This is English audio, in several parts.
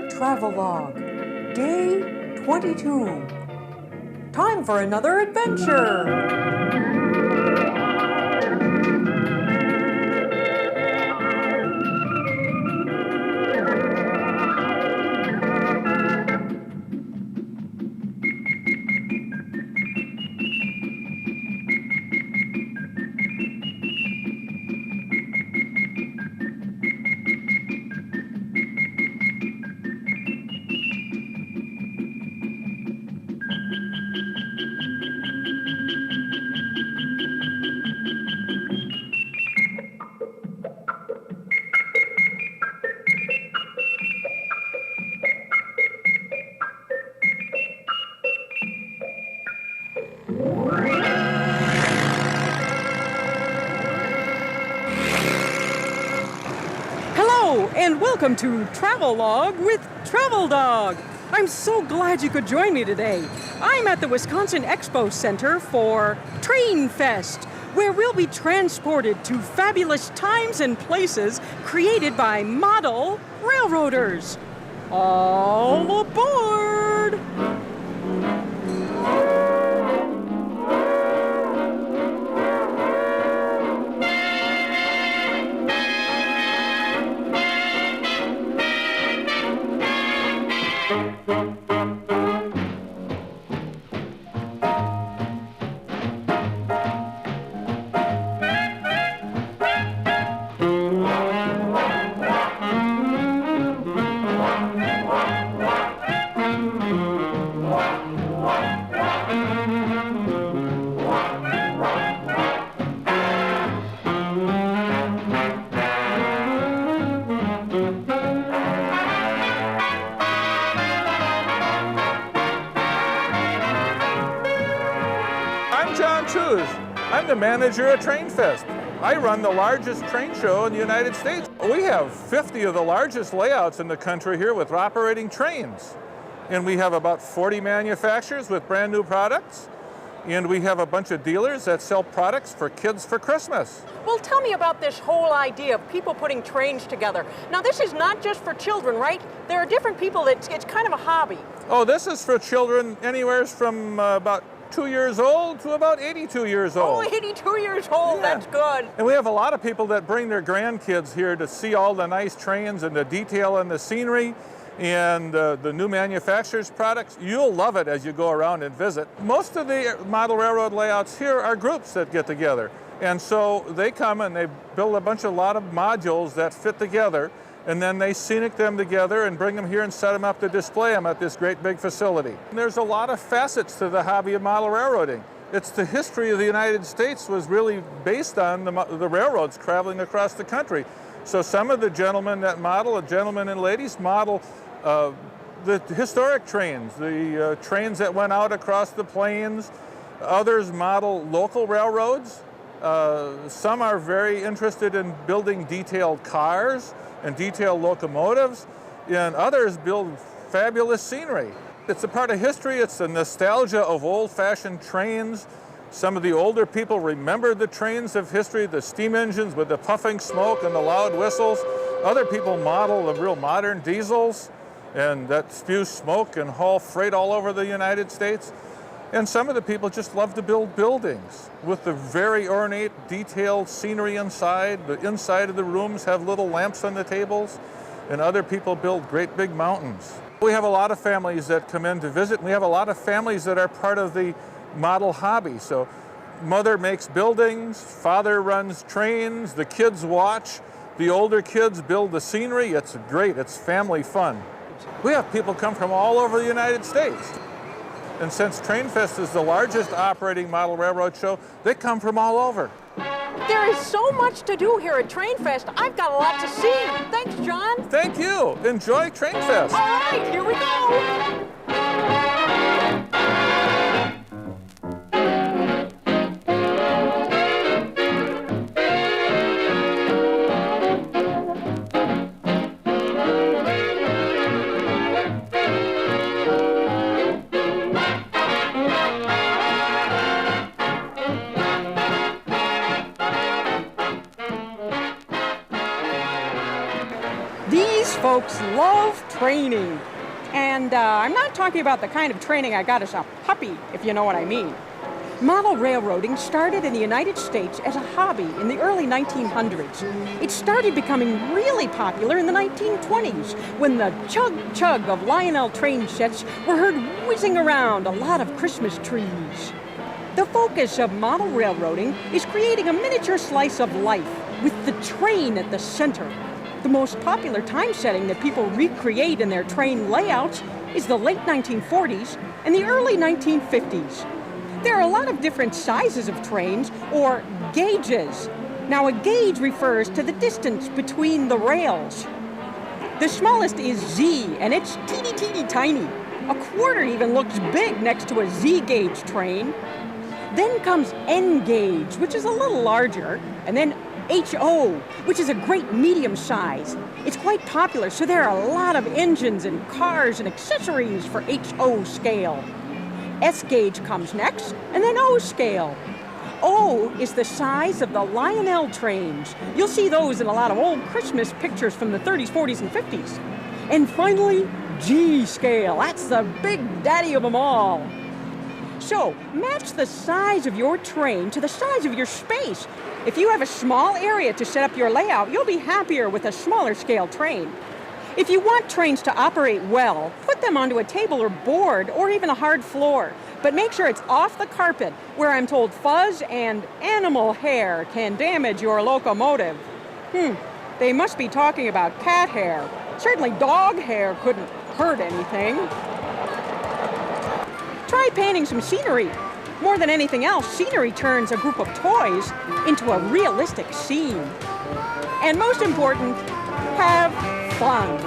Adventure Travelogue, Day 22. Time for another adventure! And welcome to Travelogue with Travel Dog. I'm so glad you could join me today. I'm at the Wisconsin Expo Center for Train Fest, where we'll be transported to fabulous times and places created by model railroaders. All aboard! I'm the manager at Train Fest. I run the largest train show in the United States. We have 50 of the largest layouts in the country here with operating trains. And we have about 40 manufacturers with brand new products. And we have a bunch of dealers that sell products for kids for Christmas. Well, tell me about this whole idea of people putting trains together. Now, this is not just for children, right? There are different people that it's kind of a hobby. Oh, this is for children anywhere from about 2 years old to about 82 years old. Oh, 82 years old, yeah. That's good. And we have a lot of people that bring their grandkids here to see all the nice trains and the detail and the scenery and the new manufacturers' products. You'll love it as you go around and visit. Most of the model railroad layouts here are groups that get together. And so they come and they build a lot of modules that fit together, and then they scenic them together and bring them here and set them up to display them at this great big facility. And there's a lot of facets to the hobby of model railroading. It's the history of the United States was really based on the railroads traveling across the country. So some of the gentlemen that model, gentlemen and ladies, model the historic trains, the trains that went out across the plains. Others model local railroads. Some are very interested in building detailed cars and detailed locomotives, and others build fabulous scenery. It's a part of history. It's the nostalgia of old-fashioned trains. Some of the older people remember the trains of history, the steam engines with the puffing smoke and the loud whistles. Other people model the real modern diesels and that spew smoke and haul freight all over the United States. And some of the people just love to build buildings with the very ornate, detailed scenery inside. The inside of the rooms have little lamps on the tables, and other people build great big mountains. We have a lot of families that come in to visit. We have a lot of families that are part of the model hobby. So mother makes buildings, father runs trains, the kids watch, the older kids build the scenery. It's great, it's family fun. We have people come from all over the United States. And since Train Fest is the largest operating model railroad show, they come from all over. There is so much to do here at Train Fest. I've got a lot to see. Thanks, John. Thank you. Enjoy Train Fest. All right, here we go. These folks love training. And I'm not talking about the kind of training I got as a puppy, if you know what I mean. Model railroading started in the United States as a hobby in the early 1900s. It started becoming really popular in the 1920s when the chug-chug of Lionel train sets were heard whizzing around a lot of Christmas trees. The focus of model railroading is creating a miniature slice of life with the train at the center. The most popular time setting that people recreate in their train layouts is the late 1940s and the early 1950s. There are a lot of different sizes of trains, or gauges. Now, a gauge refers to the distance between the rails. The smallest is Z, and it's teeny tiny. A quarter even looks big next to a Z gauge train. Then comes N gauge, which is a little larger, and then HO, which is a great medium size. It's quite popular, so there are a lot of engines and cars and accessories for HO scale. S gauge comes next, and then O scale. O is the size of the Lionel trains. You'll see those in a lot of old Christmas pictures from the 30s, 40s, and 50s. And finally, G scale. That's the big daddy of them all. So, match the size of your train to the size of your space. If you have a small area to set up your layout, you'll be happier with a smaller scale train. If you want trains to operate well, put them onto a table or board or even a hard floor. But make sure it's off the carpet, where I'm told fuzz and animal hair can damage your locomotive. They must be talking about cat hair. Certainly dog hair couldn't hurt anything. Try painting some scenery. More than anything else, scenery turns a group of toys into a realistic scene. And most important, have fun.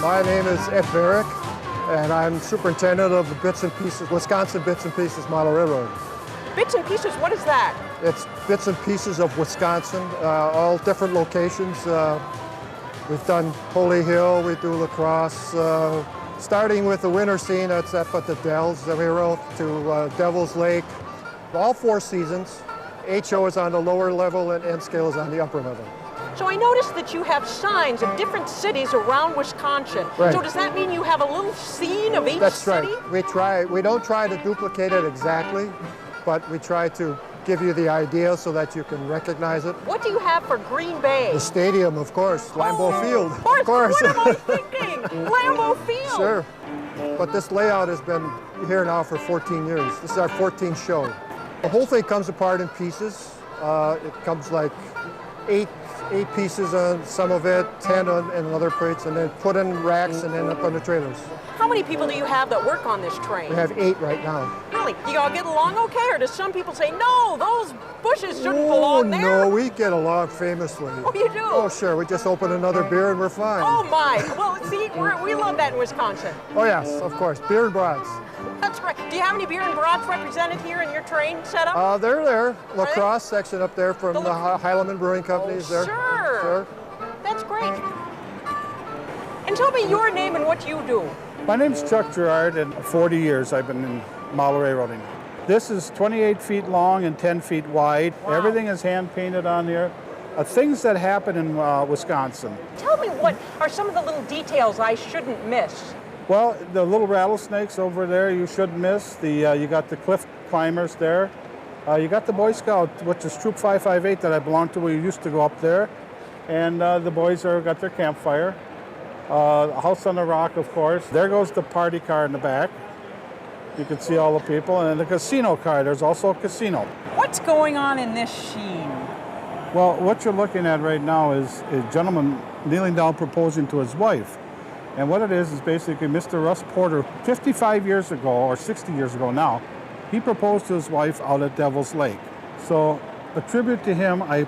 My name is Ed Barrick, and I'm superintendent of the Bits and Pieces, Wisconsin Bits and Pieces Model Railroad. Bits and pieces, what is that? It's bits and pieces of Wisconsin, all different locations. We've done Holy Hill, we do La Crosse, starting with the winter scene, that's up at the Dells, the railroad, to Devil's Lake. All 4 seasons. HO is on the lower level and N scale is on the upper level. So I noticed that you have signs of different cities around Wisconsin. Right. So does that mean you have a little scene of each That's city? right. We don't try to duplicate it exactly, but we try to give you the idea so that you can recognize it. What do you have for Green Bay? The stadium, of course, Lambeau Field. Of course. What am I thinking? Lambeau Field. Sure. But this layout has been here now for 14 years. This is our 14th show. The whole thing comes apart in pieces. It comes like eight pieces on some of it, 10 on in other plates, and then put in racks and then up on the trailers. How many people do you have that work on this train? We have 8 right now. Really? You all get along okay, or does some people say, no, those bushes shouldn't belong there? No, we get along famously. Oh, you do? Oh, sure. We just open another beer and we're fine. Oh, my. Well, see, we love that in Wisconsin. Oh, yes, of course. Beer and brats. That's right. Do you have any beer and brats represented here in your train setup? They're there. La Are they? Crosse section up there from the Heilemann Brewing Company is there. Sure. That's great. And tell me your name and what you do. My name's Chuck Gerard, and 40 years I've been in model railroading. This is 28 feet long and 10 feet wide. Wow. Everything is hand painted on there. Things that happen in Wisconsin. Tell me what are some of the little details I shouldn't miss. Well, the little rattlesnakes over there you shouldn't miss. You got the cliff climbers there. You got the Boy Scout, which is Troop 558 that I belong to. We used to go up there. And the boys got their campfire. House on the Rock, of course. There goes the party car in the back. You can see all the people. And the casino car, there's also a casino. What's going on in this sheen? Well, what you're looking at right now is a gentleman kneeling down proposing to his wife. And what it is basically Mr. Russ Porter, 55 years ago, or 60 years ago now, he proposed to his wife out at Devil's Lake. So a tribute to him, I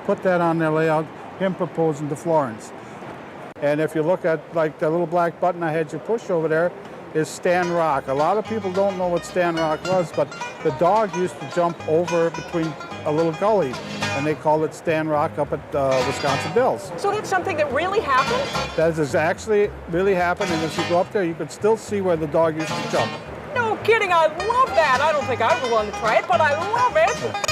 put that on their layout, him proposing to Florence. And if you look at like the little black button I had you push over there, is Stan Rock. A lot of people don't know what Stan Rock was, but the dog used to jump over between a little gully, and they called it Stand Rock up at Wisconsin Dells. So that's something that really happened? That is actually really happened, and as you go up there, you can still see where the dog used to jump. No kidding, I love that. I don't think I would want to try it, but I love it.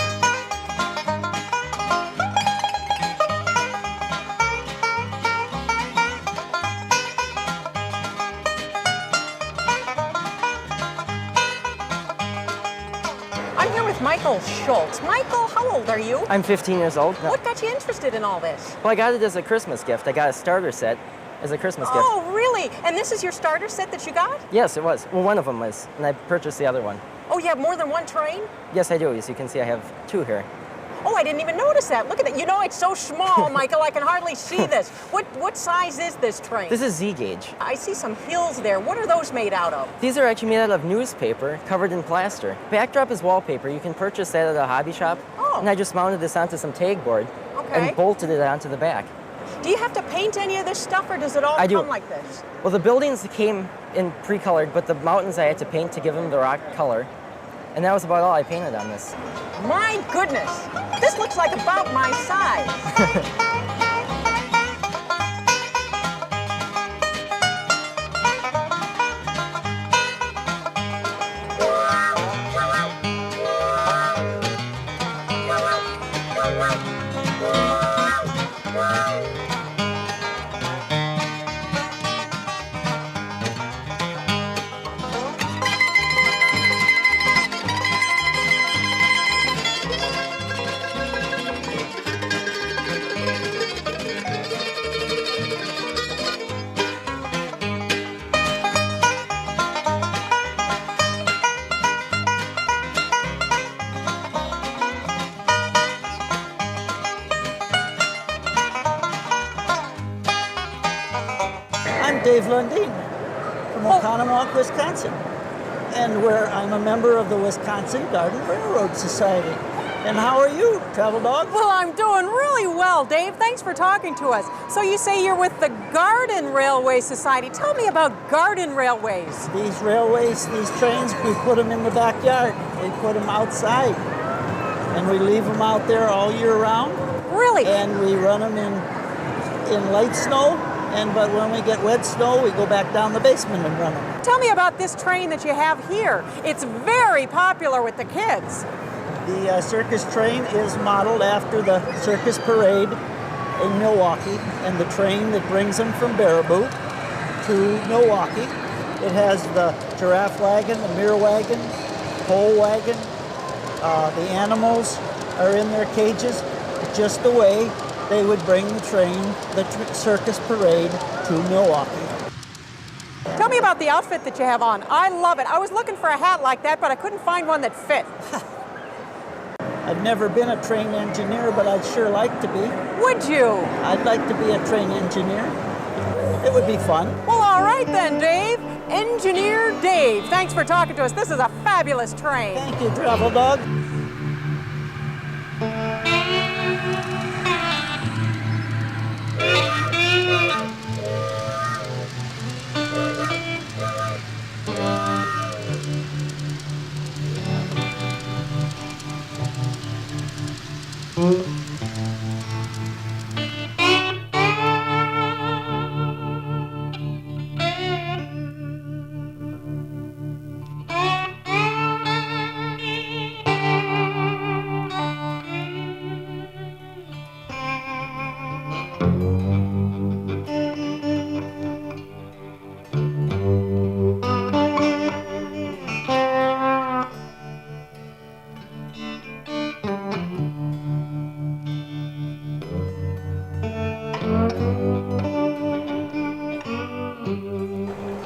I'm here with Michael Schultz. Michael, how old are you? I'm 15 years old. What got you interested in all this? Well, I got it as a Christmas gift. I got a starter set as a Christmas gift. Oh, really? And this is your starter set that you got? Yes, it was. Well, one of them was, and I purchased the other one. Oh, you have more than one train? Yes, I do. As you can see, I have two here. Oh, I didn't even notice that. Look at that. You know, it's so small, Michael, I can hardly see this. What size is this train? This is Z gauge. I see some hills there. What are those made out of? These are actually made out of newspaper covered in plaster. Backdrop is wallpaper. You can purchase that at a hobby shop. Oh. And I just mounted this onto some tag board Okay. and bolted it onto the back. Do you have to paint any of this stuff, or does it all I do. come like this? Well, the buildings came in pre-colored, but the mountains I had to paint to give them the rock color. And that was about all I painted on this. My goodness, this looks like about my size. I'm Dave Lundin from Oconomowoc, Wisconsin, and I'm a member of the Wisconsin Garden Railroad Society. And how are you, Travel Dog? Well, I'm doing really well, Dave. Thanks for talking to us. So you say you're with the Garden Railway Society. Tell me about garden railways. These railways, these trains, we put them in the backyard. We put them outside, and we leave them out there all year round. Really? And we run them in light snow. But when we get wet snow, we go back down the basement and run them. Tell me about this train that you have here. It's very popular with the kids. The circus train is modeled after the circus parade in Milwaukee, and the train that brings them from Baraboo to Milwaukee. It has the giraffe wagon, the mirror wagon, pole wagon. The animals are in their cages, just the way they would bring the train, the circus parade, to Milwaukee. Tell me about the outfit that you have on. I love it. I was looking for a hat like that, but I couldn't find one that fit. I've never been a train engineer, but I'd sure like to be. Would you? I'd like to be a train engineer. It would be fun. Well, all right then, Dave. Engineer Dave, thanks for talking to us. This is a fabulous train. Thank you, Travel Dog.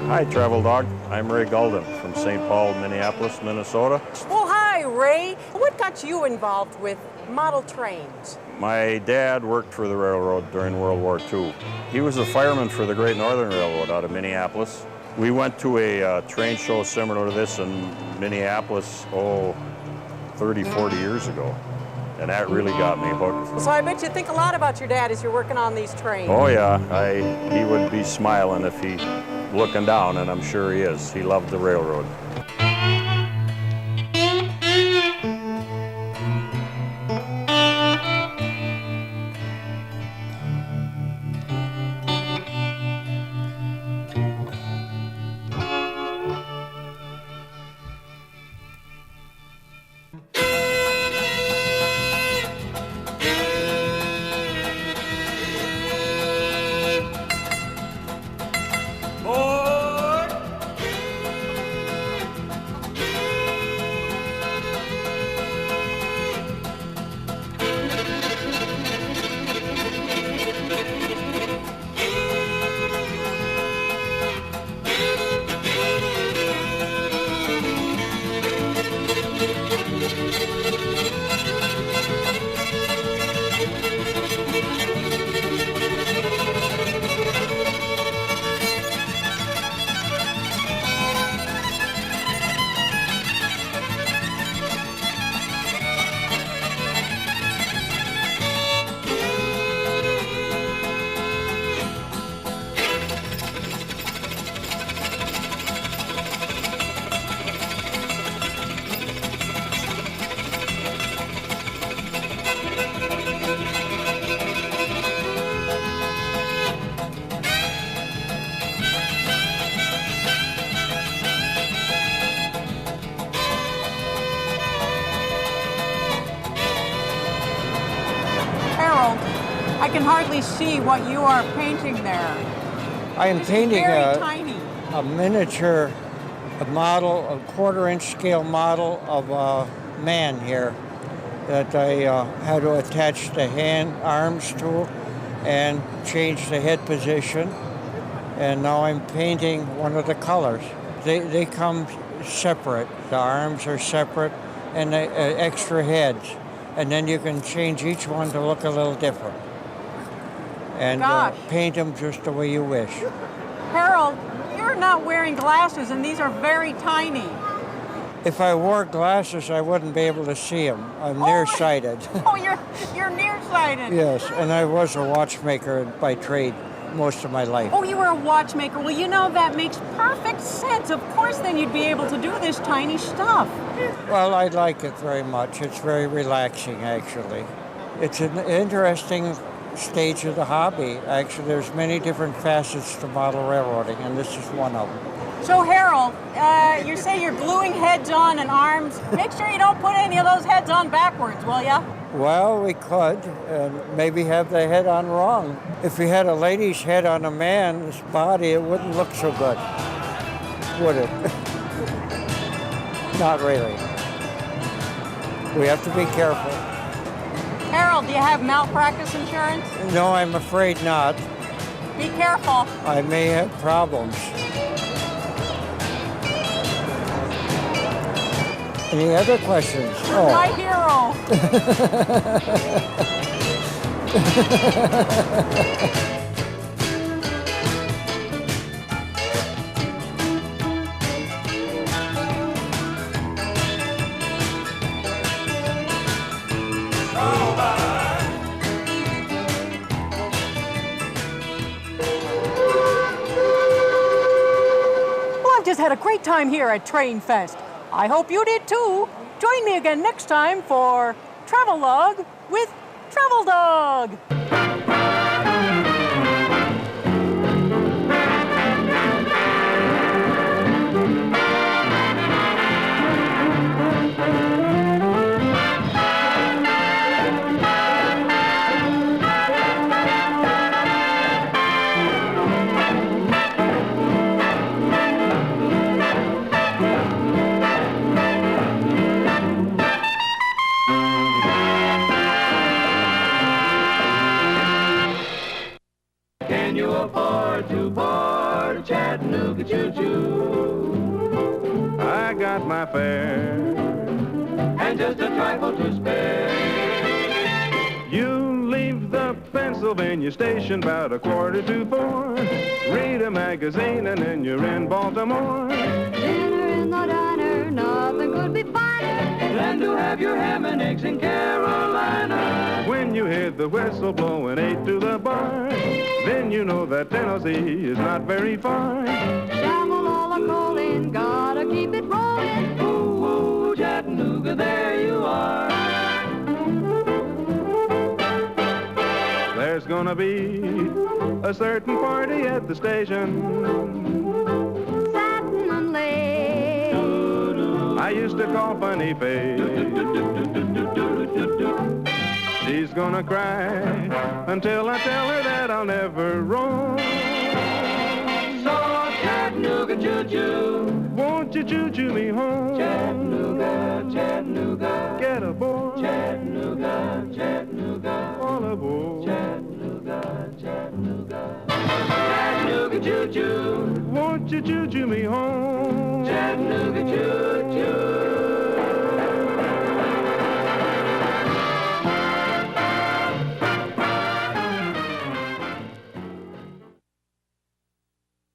Hi, Travel Dog. I'm Ray Golden from St. Paul, Minneapolis, Minnesota. Well, hi, Ray. What got you involved with model trains? My dad worked for the railroad during World War II. He was a fireman for the Great Northern Railroad out of Minneapolis. We went to a train show similar to this in Minneapolis, 30, 40 years ago. And that really got me hooked. So I bet you think a lot about your dad as you're working on these trains. Oh yeah, he would be smiling if he looking down, and I'm sure he is. He loved the railroad. can hardly see what you are painting there. I am painting Very tiny. a miniature model, a quarter-inch scale model of a man here that I had to attach the arms to and change the head position. And now I'm painting one of the colors. They come separate. The arms are separate and the extra heads. And then you can change each one to look a little different. And paint them just the way you wish. Harold, you're not wearing glasses and these are very tiny. If I wore glasses, I wouldn't be able to see them. I'm nearsighted. Oh, you're nearsighted. Yes, and I was a watchmaker by trade most of my life. Oh, you were a watchmaker. Well, you know, that makes perfect sense. Of course, then you'd be able to do this tiny stuff. Well, I like it very much. It's very relaxing, actually. It's an interesting stage of the hobby. Actually, there's many different facets to model railroading, and this is one of them. So, Harold, you say you're gluing heads on and arms. Make sure you don't put any of those heads on backwards, will ya? Well, we could, and maybe have the head on wrong. If we had a lady's head on a man's body, it wouldn't look so good, would it? Not really. We have to be careful. Harold, do you have malpractice insurance? No, I'm afraid not. Be careful. I may have problems. Any other questions? You're my hero. Well, I've just had a great time here at Train Fest. I hope you did too. Join me again next time for Travel Log with Travel Dog. Chattanooga choo-choo. I got my fare and just a trifle to spare. You leave the Pennsylvania station about 3:45. Read a magazine and then you're in Baltimore. Dinner in the diner, nothing could be finer than to have your ham and eggs in Carolina. When you hear the whistle blowing 8 to the bar, then you know that Tennessee is not very far. Shovel all the coal in, gotta keep it rolling. Ooh, ooh, Chattanooga, there you are. There's gonna be a certain party at the station. Satin and lace. I used to call Funny Face. She's gonna cry until I tell her that I'll never roam. So Chattanooga choo-choo, won't you choo-choo me home? Chattanooga, Chattanooga, get aboard. Chattanooga, Chattanooga, all aboard. Chattanooga, Chattanooga, Chattanooga choo-choo, won't you choo-choo me home? Chattanooga choo-choo.